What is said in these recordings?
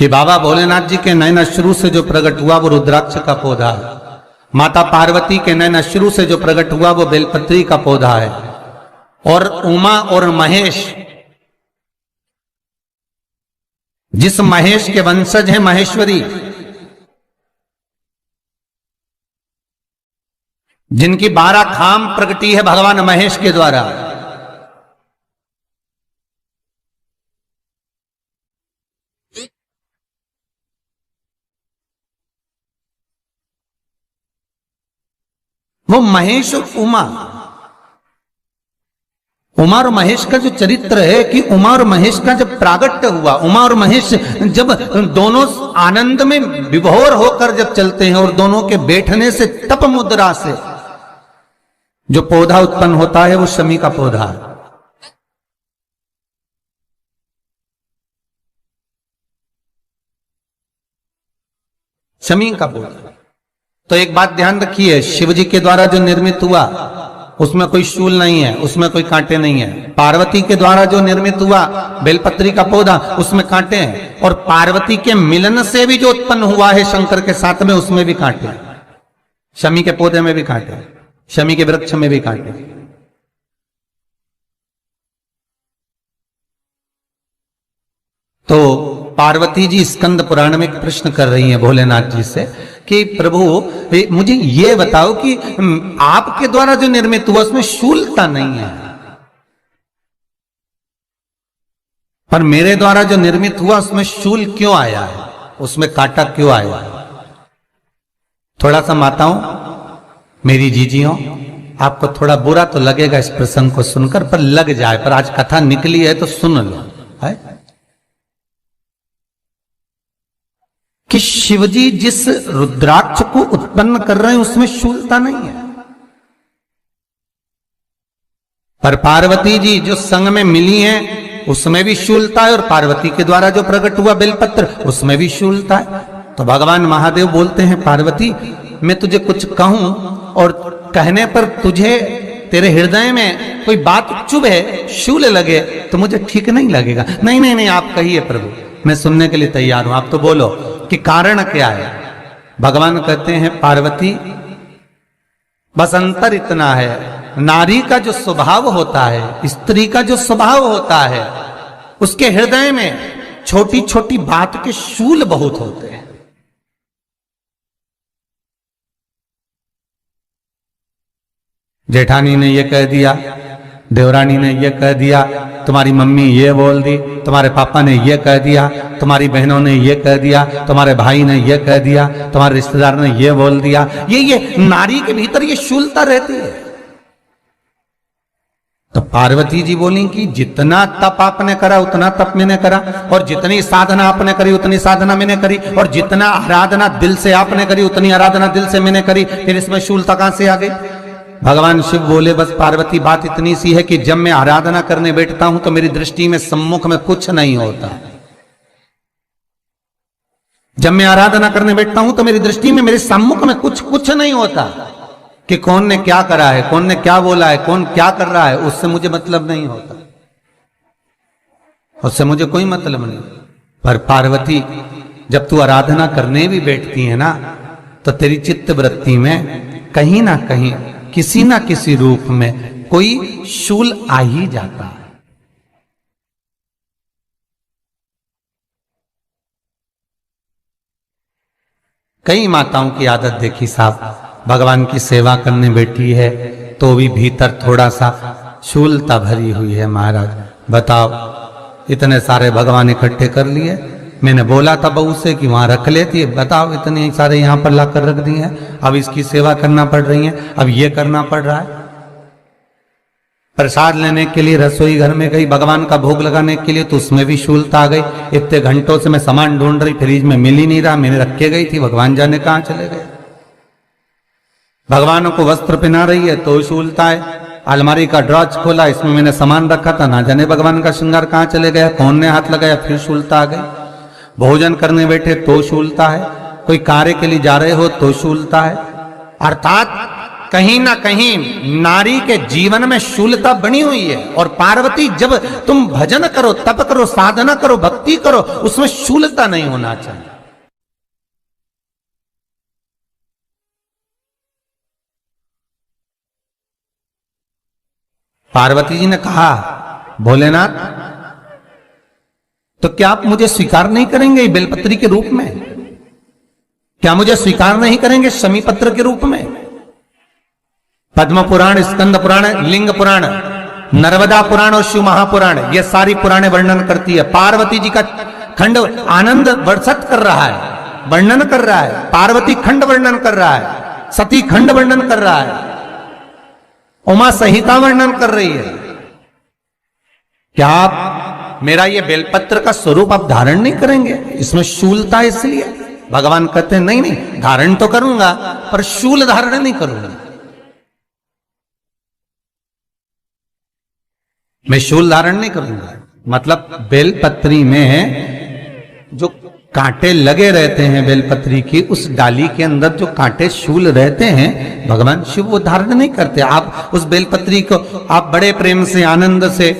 कि बाबा भोलेनाथ जी के नयन अश्रु से जो प्रकट हुआ वो रुद्राक्ष का पौधा है, माता पार्वती के नयन अश्रु से जो प्रकट हुआ वो बेलपत्री का पौधा है, और उमा और महेश, जिस महेश के वंशज है महेश्वरी, जिनकी 12 खाम प्रगटी है भगवान महेश के द्वारा, वो महेश और उमा और महेश का जो चरित्र है कि उमा और महेश का जब प्रागट्य हुआ, उमा और महेश जब दोनों आनंद में विभोर होकर जब चलते हैं और दोनों के बैठने से तप मुद्रा से जो पौधा उत्पन्न होता है वो शमी का पौधा है। शमी का पौधा। तो एक बात ध्यान रखिए, शिव जी के द्वारा जो निर्मित हुआ उसमें कोई शूल नहीं है, उसमें कोई कांटे नहीं है। पार्वती के द्वारा जो निर्मित हुआ बेलपत्री का पौधा, उसमें कांटे हैं, और पार्वती के मिलन से भी जो उत्पन्न हुआ है शंकर के साथ में, उसमें भी कांटे हैं। शमी के पौधे में भी कांटे, शमी के वृक्ष में भी कांटे। तो पार्वती जी स्कंद पुराण में एक प्रश्न कर रही हैं भोलेनाथ जी से कि प्रभु मुझे ये बताओ कि आपके द्वारा जो निर्मित हुआ उसमें शूलता नहीं है, पर मेरे द्वारा जो निर्मित हुआ उसमें शूल क्यों आया है, उसमें कांटा क्यों आया है? थोड़ा सा माताओं, मेरी जीजियों, आपको थोड़ा बुरा तो लगेगा इस प्रसंग को सुनकर, पर लग जाए, पर आज कथा निकली है तो सुन लो है कि शिवजी जिस रुद्राक्ष को उत्पन्न कर रहे हैं उसमें शूलता नहीं है, पर पार्वती जी जो संग में मिली हैं उसमें भी शूलता है, और पार्वती के द्वारा जो प्रकट हुआ बेलपत्र उसमें भी शूलता है। तो भगवान महादेव बोलते हैं, पार्वती मैं तुझे कुछ कहूं और कहने पर तुझे तेरे हृदय में कोई बात चुभे, शूल लगे तो मुझे ठीक नहीं लगेगा। नहीं नहीं नहीं, आप कहिए प्रभु, मैं सुनने के लिए तैयार हूं, आप तो बोलो कि कारण क्या है। भगवान कहते हैं, पार्वती बस अंतर इतना है, नारी का जो स्वभाव होता है, स्त्री का जो स्वभाव होता है, उसके हृदय में छोटी छोटी बात के शूल बहुत होते हैं। जेठानी ने ये कह दिया, देवरानी ने ये कह दिया, तुम्हारी मम्मी ये बोल दी, तुम्हारे पापा ने ये कह दिया, तुम्हारी बहनों ने ये कह दिया, तुम्हारे भाई ने ये कह दिया, तुम्हारे रिश्तेदार ने ये बोल दिया। ये नारी के भीतर ये शूलता रहती है। तो पार्वती जी बोली कि जितना तप आपने करा उतना तप मैंने करा, और जितनी साधना आपने करी उतनी साधना मैंने करी, और जितना आराधना दिल से आपने करी उतनी आराधना दिल से मैंने करी, फिर इसमें शूलता कहां से आ गई? भगवान शिव बोले, बस पार्वती बात इतनी सी है कि जब मैं आराधना करने बैठता हूं तो मेरी दृष्टि में सम्मुख में कुछ नहीं होता। जब मैं आराधना करने बैठता हूं तो मेरी दृष्टि में, मेरे सम्मुख में कुछ नहीं होता कि कौन ने क्या करा है, कौन ने क्या बोला है, कौन क्या कर रहा है, उससे मुझे मतलब नहीं होता, उससे मुझे कोई मतलब नहीं। पर पार्वती जब तू आराधना करने भी बैठती है ना, तो तेरी चित्त वृत्ति में कहीं ना कहीं किसी ना किसी रूप में कोई शूल आ ही जाता है। कई माताओं की आदत देखी साहब, भगवान की सेवा करने बैठी है तो भी भीतर थोड़ा सा शूलता भरी हुई है। महाराज बताओ, इतने सारे भगवान इकट्ठे कर लिए, मैंने बोला था बहू से कि वहां रख लेती है, बताओ इतने सारे यहां पर लाकर रख दिए हैं, अब इसकी सेवा करना पड़ रही है, अब ये करना पड़ रहा है। प्रसाद लेने के लिए रसोई घर में गई, भगवान का भोग लगाने के लिए, तो उसमें भी शूलता आ गई। इतने घंटों से मैं सामान ढूंढ रही, फ्रिज में मिल ही नहीं रहा, मैंने रख के गई थी, भगवान जाने कहां चले गए। भगवानों को वस्त्र पहना रही है तो शूलता है। अलमारी का ड्रॉज खोला, इसमें मैंने सामान रखा था, ना जाने भगवान का श्रृंगार कहां चले गया, कौन ने हाथ लगाया, फिर शूलता आ गई। भोजन करने बैठे तो शूलता है, कोई कार्य के लिए जा रहे हो तो शूलता है। अर्थात कहीं ना कहीं नारी के जीवन में शूलता बनी हुई है। और पार्वती, जब तुम भजन करो, तप करो, साधना करो, भक्ति करो, उसमें शूलता नहीं होना चाहिए। पार्वती जी ने कहा, भोलेनाथ, तो क्या आप मुझे स्वीकार नहीं करेंगे बेलपत्री के रूप में? क्या मुझे स्वीकार नहीं करेंगे शमी पत्र के रूप में? पद्म पुराण, स्कंद पुराण, लिंग पुराण, नर्मदा पुराण और शिव महापुराण, ये सारी पुराणे वर्णन करती है। पार्वती जी का खंड आनंद वर्षत कर रहा है, वर्णन कर रहा है। पार्वती खंड वर्णन कर रहा है, सती खंड वर्णन कर रहा है, उमा संहिता वर्णन कर रही है। क्या आप मेरा ये बेलपत्र का स्वरूप आप धारण नहीं करेंगे? इसमें शूलता, इसलिए भगवान कहते हैं नहीं नहीं, धारण तो करूंगा पर शूल धारण नहीं करूंगा। मैं शूल धारण नहीं करूंगा, मतलब बेलपत्री में जो कांटे लगे रहते हैं बेलपत्री की, उस डाली के अंदर जो कांटे शूल रहते हैं, भगवान शिव वो धारण नहीं करते। आप उस बेलपत्री को आप बड़े प्रेम से, आनंद से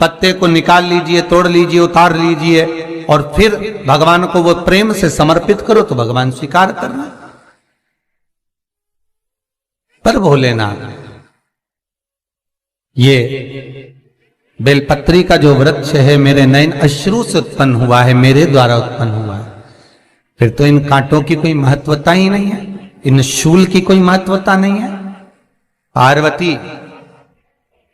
पत्ते को निकाल लीजिए, तोड़ लीजिए, उतार लीजिए और फिर भगवान को वो प्रेम से समर्पित करो तो भगवान स्वीकार करना। पर भोलेनाथ, ये बेलपत्री का जो वृक्ष है मेरे नयन अश्रु से उत्पन्न हुआ है, मेरे द्वारा उत्पन्न हुआ है, फिर तो इन कांटों की कोई महत्वता ही नहीं है, इन शूल की कोई महत्वता नहीं है। पार्वती